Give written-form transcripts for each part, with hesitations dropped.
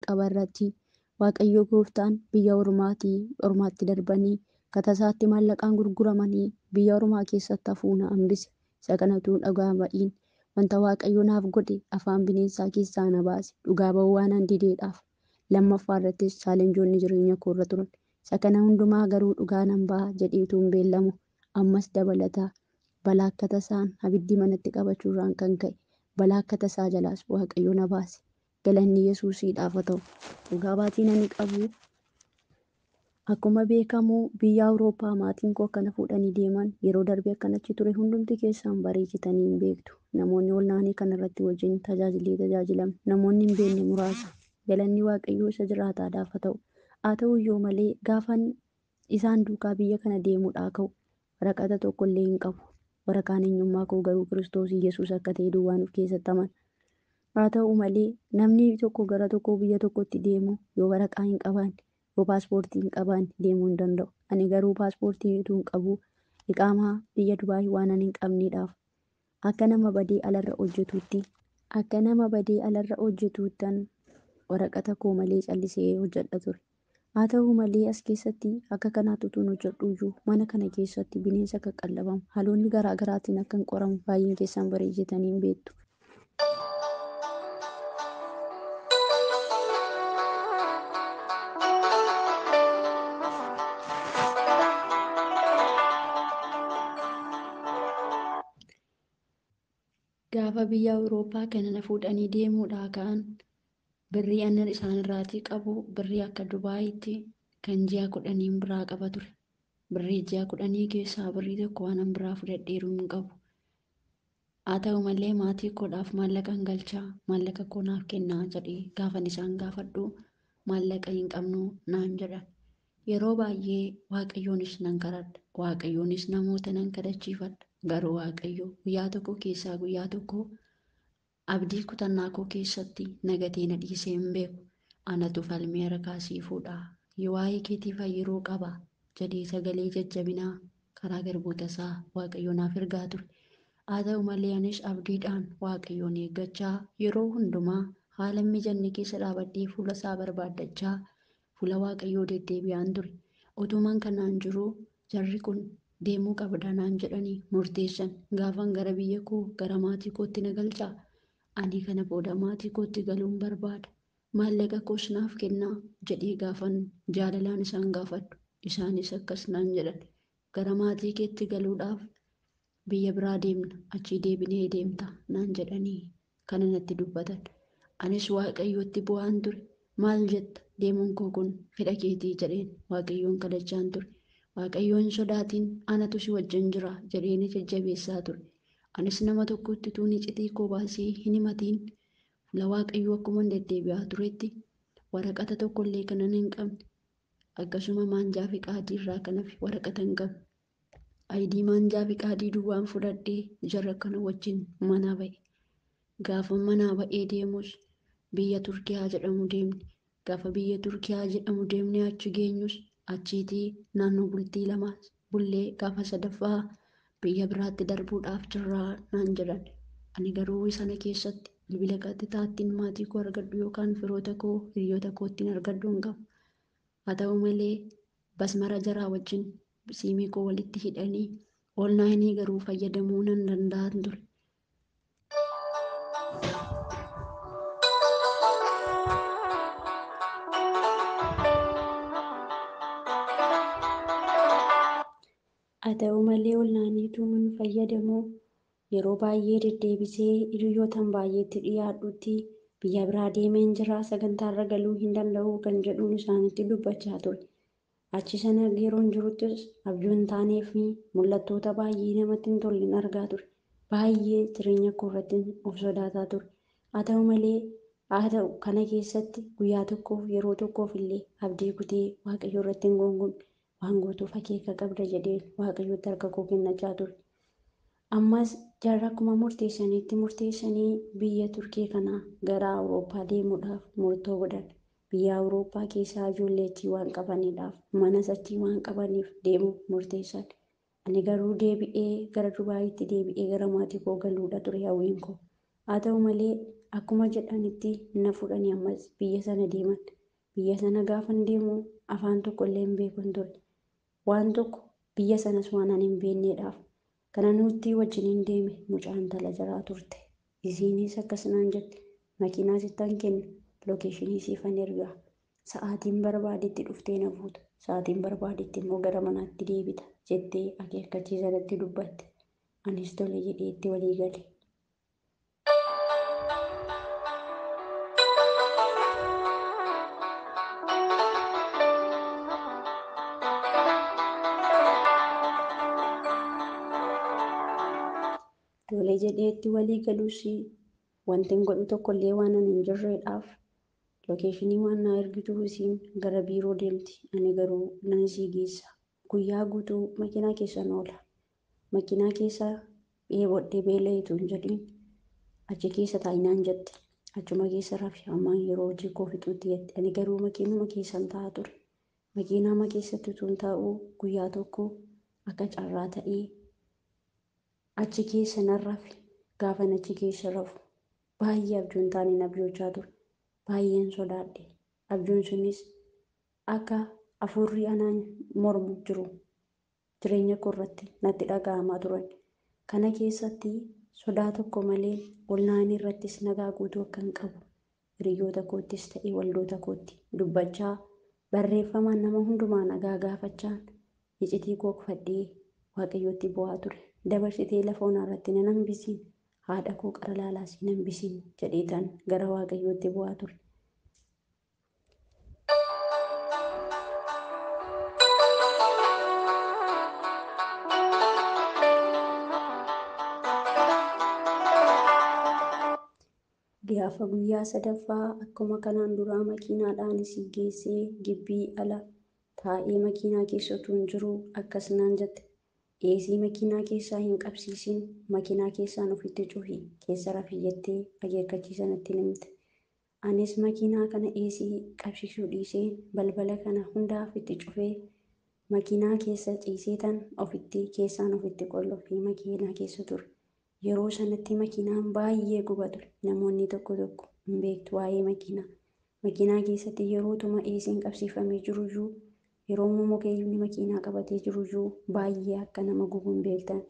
qabarratti Waaqayyo gooftaan biyya ormaatti darbanii katasaatti maallaqaan gurguramanii biyya ormaa keessatti hafuuna hambise. Isa kanatu dhugaa ba'iin wanta Waaqayyo naaf godhe afaan bineensaa keessaa na baase dhugaa ba'uu waanan dideedhaaf. Lammaffaa irrattis chaalenjoonni jireenya koo irra turan. Isa kana hundumaa garuu dhugaa nan ba'a jedheetu hin beellamu. Ammas dabalataa balaa akka tasaan abiddi manatti qabachuurraan kan ka'e balaa akka tasaa jalaas Waaqayyo na baase. Galanni Yesuusiidhaaf haa ta'u. Dhugaa baatiin ani qabu akkuma beekamu biyya Awurooppaa maatiin koo akkana fuudhanii deeman yeroo darbe akkanachi ture hundumti keessaan bareechitanii hin beektu. Namoonni olnaanii kanarratti wajjin tajaajilamne namoonni hin beekne muraasa. Galanni Waaqayyoo isa jiraataadhaaf haa ta'u. Haa ta'u iyyuu malee gaafan isaan duukaa biyya kana deemuudhaa ka'u waraqaa tokkollee hin qabu. Waraqaan eenyummaa koo garuu Kiristoos Yesuus akka ta'e duwwaan of keessatti amana. Haa ta'u malee namni tokko gara tokko biyya tokkotti deemu yoo waraqaa hin qabaanne yoo paaspoortii hin qabaanne deemuu hin danda'u. Ani garuu paaspoortii utuu hin qabu iqaamaa biyya Dubaayii waan ani hin qabneedhaaf akka nama badee alarra hojjetuuttan waraqaa koo malee callisee hojjedha ture. Haa ta'u malee as keessatti akka kanaatti utuun hojjedhu iyyuu mana kana keessatti bineensa akka qallabamu haalonni garaa garaatiin akka hin qoramu baay'een keessan bareechatanii hin beektu. Gaafa biyya Awurooppaa kana na fuudhanii deemuudhaa ka'an birrii ani isaan irraatii qabu birrii akka Dubaayitti kan ji'a 10 biraa qaba ture. Birrii ji'a 10 keessaa birrii tokko waan biraa fudhadheeru hin qabu. Haa ta'u malee maatii koodhaaf maallaqa hin galchaa maallaqa koo naaf kennaa jedhee gaafan isaan gaafadhu maallaqa hin qabnu naan jedhan. Yeroo baay'ee Waaqayyoonis nan kadhadha. Waaqayyoonis namoota nan kadhachiifadha. Garuu Waaqayyo guyyaa tokko keessaa guyyaa tokko abdii kutannaa koo keessatti nagatee na dhiisee hin beeku. Anatu falmee harkaa sii fuudhaa yoo waa'ee keetiif yeroo qaba jedhee sagalee jajjabinaa karaa garboota isaa Waaqayyo naaf ergaa ture. Haa ta'u malee anis abdiidhaan Waaqayyoon eeggachaa yeroo hundumaa haala hin mijanne keessa dhaabadhee fuula isaa barbaaddachaa fuula Waaqayyoo deddeebi'aan ture. Utumaan kanaan jiru jarri kun deemuu qabda naan jedhanii murteessan. Gaafan gara biyya koo gara maatii kootti na galchaa. Ani kana booda maatii kootti galuun barbaada. Maallaqa koos naaf kennaa jedhee gaafan jaalalaan isaan gaafadhu. Isaanis akkas naan jedhan. Gara maatii keetti galuudhaaf biyya biraa deemna achii deebinee deemta naan jedhanii kana natti dubbatan. Anis Waaqayyootti bu'aan ture. Maal jetta deemuun koo kun fedha keetii jedheen Waaqayyoon kadhachaan ture. Waaqayyoon sodaatiin anatu si wajjin jira jedheen jajjabeessaa ture. Anis nama tokkotti tuun icitii koo baasee hin himatiin fuula Waaqayyoo akkuma deddeebi'aa turetti waraqaa tokkollee kanan hin qabne akkasuma maanjaa fi qaadii irraa kan hafe waraqaa hin qabne. Ayidii maanjaa fi qaadii duwwaan fudhadhee jarra kana wajjin manaa ba'e. Gaafa manaa ba'ee deemus biyya Turkiyaa jedhamu deemne. Gaafa biyya Turkiyaa jedhamu deemne achi geenyus achiitii naannoo bultii 2 bullee gaafa sadaffaa biyya biraatti darbuudhaaf jirraa naan jedhan. Ani garuu sana keessatti bilbila qaxxitaattiin maatii koo argadhu yookaan firoota koo hiriyoota koottiin argadhu hin qabu. Haa ta'u malee basmara jaraa wajjin siimii koo walitti hidhanii oolnaayinii garuu fayyadamuu nan danda'an ture. Haa ta'u malee oolnaaniitu mun fayyadamu yeroo baay'ee deddeebisee hiriyootaan baay'eetti dhiyaadhutti biyya biraa deemeen jira sagantaarra galuu hin danda'u kan jedhuun isaanitti dubbachaa ture. Achi sana yeroon jiruttis abjuun taanee fi mul'attoota baay'ee namatti hin tolleen argaa ture. Baay'ee jireenya koo irratti of sodaataa ture. Haa ta'u kana keessatti guyyaa tokkoof yeroo tokkoof illee abdii kutee Waaqayyo irratti hin gonkuune. Waan gootuuf akeeka qabda jedhee Waaqayyotti harka koo kennachaa ture. Ammas jarri akkuma murteessanii biyya Turkii kanaa gara Awurooppaa deemuudhaaf murtoo godhan. Biyya Awurooppaa keessaa ijoollee achii waan qabaniidhaaf manas achii waan qabaniif deemuuf murteessan. Ani garuu deebi'ee gara Dubaayitti deebi'ee gara maatii koo galuudha ture hawwiin koo. Haa ta'u malee Akkuma jedhanitti na fudhanii ammas biyya sana deeman. Biyya sana gaafan deemu afaan tokko illee hin beekun ture. Waan tokko biyya sanas waan ani hin beekneedhaaf kana nuti wajjiniin deeme mucaan intala jaraa turte. Isiinis akkasumaan jette makiinaa sittan kenna lookeeshinii siifan ergaa. Sa'aatiin barbaadetti dhuftee na fuuta. Sa'aatiin barbaadetti immoo gara manaatti deebita jettee akeekkachiisatti dubbatte. Anis tole jedhee itti walii gale. Tole jedhee itti walii galus wanti hin godhu tokkollee waan ani hin jirreedhaaf lookeeshinii waan na ergituu isiin gara biiroo deemti. Ani garuu nan isii geessa. Guyyaa guutuu makiinaa keessa oola. Makiinaa keessa dheebodhee beela'eetu hin jedhiin achi keessa taa'inaan jette. Achuma keessa rafi hammaan yeroo hojii koo fixuutti jette. Ani garuu makiinuma keessan taa'aa ture. Makiinama keessatti tun taa'uu guyyaa tokko akka carraa ta'ee achi keessa nan rafe. Gaafan achi keessa rafu baay'ee abjuun taane abjochaa ture. Baay'een sodaadhe. Abjuun sunis akka afurri anaan mormu jiru jireenya koo irratti natti dhaga'amaa turan. Kana keessatti sodaa tokko malee olnaan irrattis nagaa guutuu akka hin qabu hiriyoota koottis ta'e waldoota kootti dubbachaa barreeffamaan nama hundumaa nagaa gaafachaan icitii koo kufadhee waaqayyotti bu'aa ture. Dabarsitee lafa onaa irratti nan hambisiin haadha koo qara laalaas hin hambisiin jedheetan gara waaqayyotti bu'aa ture. Gaafa guyyaa sadaffaa akkuma kanaan duraa makiinaadhaan isii geessee gibbii ala taa'ee makiinaa keessa utuu hin jiru akkas naan jette. Eesii makiinaa keessaa hin qabsiisin makiinaa keessaan ofitti cufii keessa rafii jettee akeekkachiisa natti himte. Anis makiinaa kana eesii qabsiisuu dhiisee balbala kana hundaaf itti cufee makiinaa keessa ciiseetan keessaan ofitti qollofee makiinaa keessa ture. Yeroo sanatti makiinaan baay'ee guba ture. Namoonni tokko tokko hin beektu waa'ee makiinaa. Makiinaa keessatti yerootuma eesiin qabsiifamee jiruyyuu yeroo mukeeyyiin makiinaa qabatee jiruyyuu baay'ee akka nama gubu hin beektan.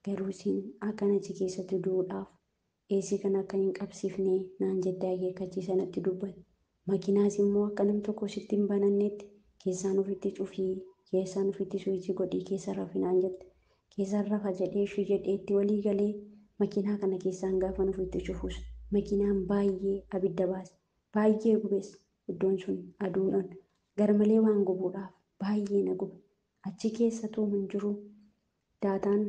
Garuu isin akkan achi keessatti du'uudhaaf eesii kana akka hin qabsiifne naan jettee akeekkachiisa natti dubbatte. Makiinaas immoo akka nam tokko sitti hin banannetti keessaan ofitti cufii keessaan ofitti suwichii godhii keessa rafi naan jette. Keessaan rafa jedhee ishii jedhee itti walii galee makiinaa kana keessaan gaafan ofitti cufus makiinaan baay'ee abidda baase. Baay'ee gubees iddoon sun aduudhaan garmalee waan gubuudhaaf baay'ee na gube. Achi keessa tuuman jiru daataan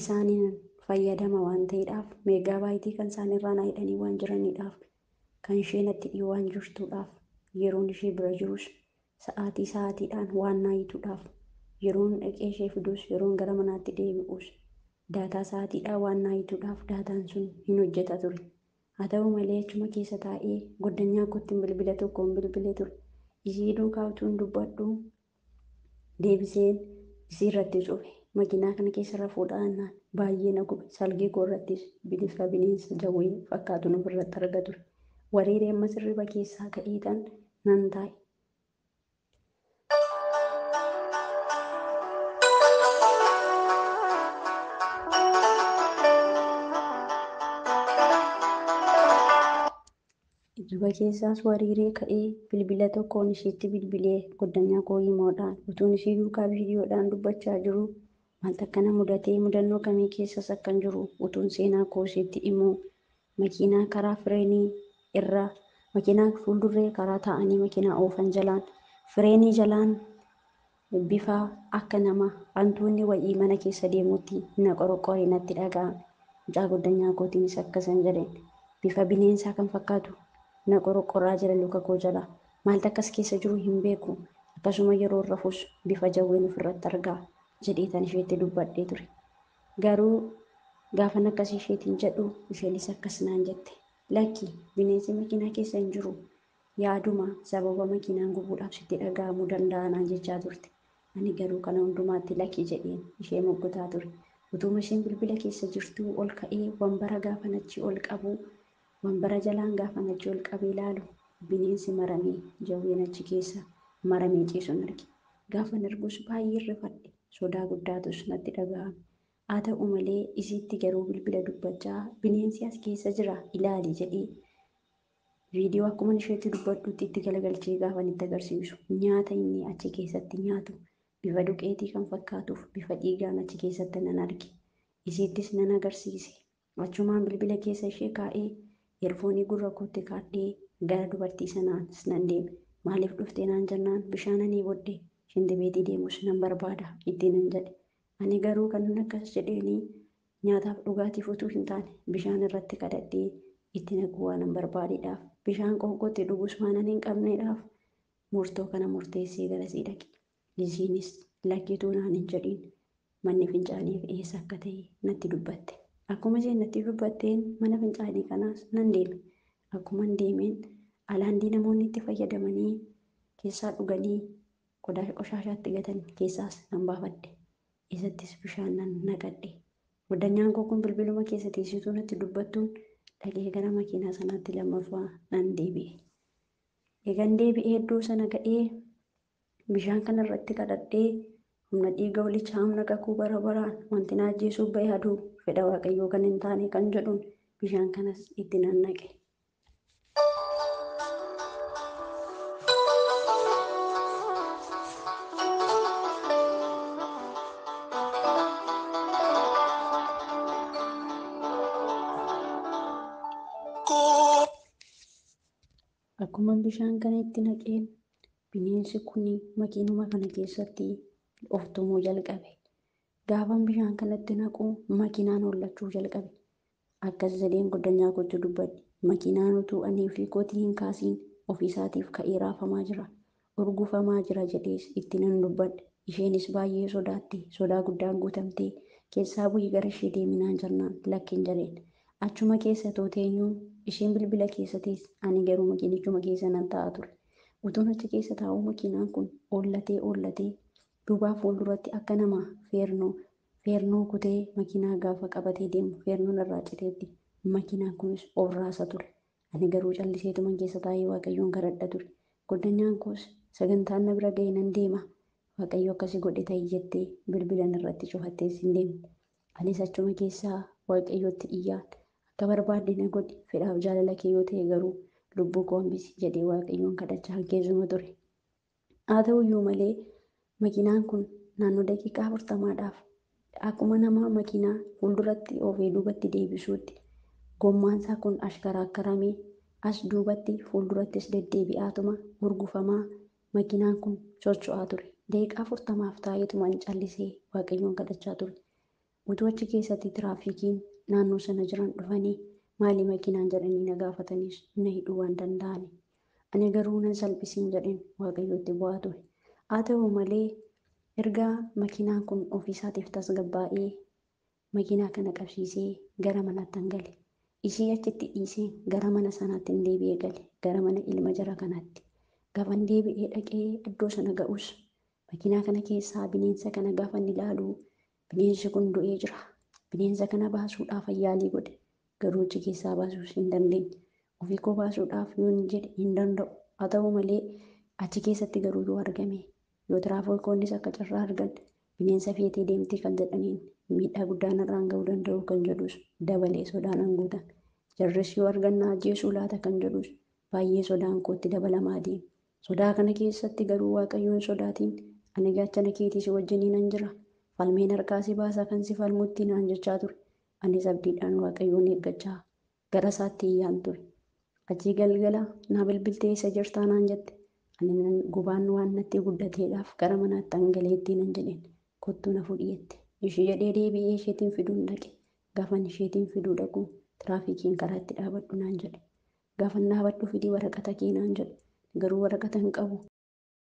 isaaniin fayyadama waan ta'eedhaaf meegaa baayitii kan isaan irraa na hidhanii waan jiraniidhaaf kan ishee natti dhiyoo waan jirtuudhaaf yeroon ishee bira jirus sa'aatiidhaan waan na hituudhaaf yeroon dhaqee ishee fidus yeroon gara manaatti deebi'us daataa sa'aatiidhaan waan na hituudhaaf daataan sun hin hojjeta ture. Haa ta'u malee achuma keessa taa'ee goddanyaa kootti bilbila tokkoon bilbilee ture. Isii duukaa utuun dubbadhu deebiseen isii irratti cufe. Makiinaa kana keessa rafuudhaan baay'ee na gube. Salgii koo irrattis bifa bineensa jawwee fakkaatu ofirratti arga ture. Wareeree ammas hirriba keessaa ka'eetan nan taa'e. Hirriba keessaas wareeree ka'ee bilbila tokkoon isheetti bilbilee goddanyaa koo himoodhaan utuun ishii duukaa viidiyoodhaan dubbachaa jiru wanta akkana mudatee mudannoo kamii keessas akkan jiru utuun seenaa koo isheetti himuu makiinaa karaa fireenii irra makiinaa fuuldurree karaa taa'anii makiinaa oofan jalaan fireenii jalaan bifa akka nama hantuunni wayii mana keessa deemuutti na qorqoree natti dhaga'ame. Mucaa goddanyaa kootiinis akkasan jedheen bifa bineensaa kan fakkaatu na qorqoraa jira luka koo jala maaltu akkas keessa jiru hin beeku akkasuma yeroo rafus bifa jawween ofirratti argaa jedheetan isheetti dubbadhee ture. Garuu gaafan akkas isheetiin jedhu isheenis akkas naan jette. Lakki bineensi makiinaa keessa hin jiru yaaduma sababa makiinaan gubuudhaaf sitti dhaga'amuu danda'a naan jechaa turte. Ani garuu kana hundumaatti lakki jedheen ishee moggotaa ture. Utuma isheen bilbila keessa jirtuu ol ka'ee wanbara gaafan achi ol qabu Wanbara jalaan gaafan achi ol qabee ilaalu bineensi maramee jawween achi keessa maramee ciisuun arge. Gaafan argus baay'ee rifadhe sodaa guddaatus natti dhaga'ame. Haa ta'u malee isiitti garuu bilbila dubbachaa bineensi as keessa jira ilaali jedhee viidiyoo akkuma isheetti dubbadhutti itti galagalchee gaafan itti agarsiisu nyaata inni achi keessatti nyaatu bifa duqeetii kan fakkaatuuf bifa dhiigaan achi keessatti nan arge. Isiittis nan agarsiise. Achumaan bilbila keessa ishee kaa'ee eerfoonii gurra kootti kaa'ee gara dubartii sanaas nan deeme. Maaliif dhuftee naan jennaan bishaan ani booddee shintibeetii deemus nan barbaada itti nan jedhe. Ani garuu kan akkas jedheenii nyaataaf dhugaatiif utuu hin taane bishaan irratti kadhadhee itti naquu waanan barbaadeedhaaf bishaan qoonqootti dhugus waanan hin qabneedhaaf murtoo kana murteessee garasii dhaqe. Isiinis lakkituu naan hin jedhiin manni fincaanii eessa akka ta'e natti dubbatte. Akkuma isheen natti dubbatteen mana fincaanii kanaas nan deeme. Akkuma deemeen alaandii namoonni itti fayyadamanii keessaa dhuganii qodaashaatti gatan keessaas nan baafadhe. Isattis bishaan nan naqadhe. Guddanyaan koo kun bilbiluma keessa teessituu natti dubbattuun dhaqee gara makiinaa sanaatti lammaffaa nan deebi'e. Eegan deebi'ee iddoo sana ga'ee bishaan kana irratti kadhadhee humna dhiiga holichaa humna kakuu bara baraan wanti na ajjeesuuf ba'e aduu fedha waaqayyoo kan hin taane kan jedhuun bishaan kanas itti nan naqe. Akkuma bishaan kana itti naqeen bineensi kun makiinuma kana keessatti of tumuu jalqabe. Gaafan bishaan kanatti naqu makiinaan hollachuu jalqabe. Akkas jedheen goddanyaa kootti dubbadhe. Makiinaan utuuanii fi kootii hin kaasiin ofiisaatiif ka'ee raafamaa jira. Urgufamaa jira jedhees itti nan dubbadhe. Isheenis baay'ee sodaatte. Sodaa guddaan guutamtee keessaa bu'ii gara ishee deeminaan jennaan lakkin jedheen. Achuma keessa tooteenyuu isheen bilbila keessa teesse ani garuu makiinichuma keessa nan taa'aa ture. Utuun achi keessa taa'uu makiinaan kun oollatee duubaa fuulduratti akka nama feernoo kutee makiinaa gaafa qabatee deemu feernoon irraa citeetti makiinaan kunis of raasa ture. Ani garuu calliseetuman keessa taa'ee waaqayyoon kadhadha ture. Goddanyaan koos sagantaan na bira ga'e nan deema. Waaqayyo akkasii godhe ta'ii jettee bilbilan irratti cufattees hin deemne. Anis achuma keessaa waaqayyootti iyyaan akka barbaadde na godhi fedhaaf jaalala kee yoo ta'e garuu lubbuu koo hambisi jedhee waaqayyoon kadhachaa keessuma ture. Haa ta'uyyuu malee makiinaan kun naannoo daqiiqaa 40dhaaf akkuma nama makiinaa fuulduratti ofii duubatti deebisuutti gommaansaa kun ashkaraakkaramee as duubatti fuuldurattis deddeebi'aatuma urgufamaa makiinaan kun socho'aa ture. Daqiiqaa 40 taa'eetumaan callisee waaqayyoon kadhachaa ture. Utuu achi keessatti tiraafikiin naannoo sana jiran dhufanii maali makiinaan jedhanii na gaafatanis na hidhuu waan danda'ani. Ani garuu nan salphisiin jedheen waaqayyootti bu'aa ture. Haa ta'u malee erga makiinaan kun ofiisaatiif tasgabbaa'ee makiinaa kana qabsiisee gara manaatti gale. Ishii achitti dhiisee gara mana sanaatti hin deebi'ee gale. Gara mana ilma jara kanaatti. Gaafan deebi'ee dhaqee iddoo sana ga'us makiinaa kana keessaa bineensa kana gaafan ilaalu bineensi kun du'ee jira. Bineensa kana baasuudhaaf yaalii godhe. Garuu achi keessaa baasuus hin dandeenye. Ofii koo baasuudhaaf yoon jedhe hin danda'u. Haa ta'u malee achi keessatti garuu yoo argame yoo tiraafikoonnis akka carraa argan bineensa feetee deemti kan jedhaniin miidhaa guddaa narraan ga'uu danda'u kan jedhus dabalee sodaan guutan. Jarris yoo argannaa ajjeesuu laata kan jedhus baay'ee sodaan kootti dabalamaa deema. Sodaa kana keessatti garuu waaqayyoon sodaatiin ani gaachana keetii si wajjiniin nan jira. Falmeen harkaa si baasaa kan si falmutti naan jechaa ture. Anis abdiidhaan waaqayyoon eeggachaa gara isaatti iyyaan ture. Achii galgala naa bilbiltee isa jirtaa naan jette. Ani gubaan waan natti guddateedhaaf gara manaatti hangaleetti nan jedheen kottuu na fudhiyette. Ishee jedhee deebi'ee isheetiin fiduun dhaqe. Gaafan isheetiin fiduu dhaqu tiraafikiin karaatti dhaabadhu naan jedhe. Gaafan dhaabadhu fidii waraqata kee naan jedhe. Garuu waraqata hin qabu.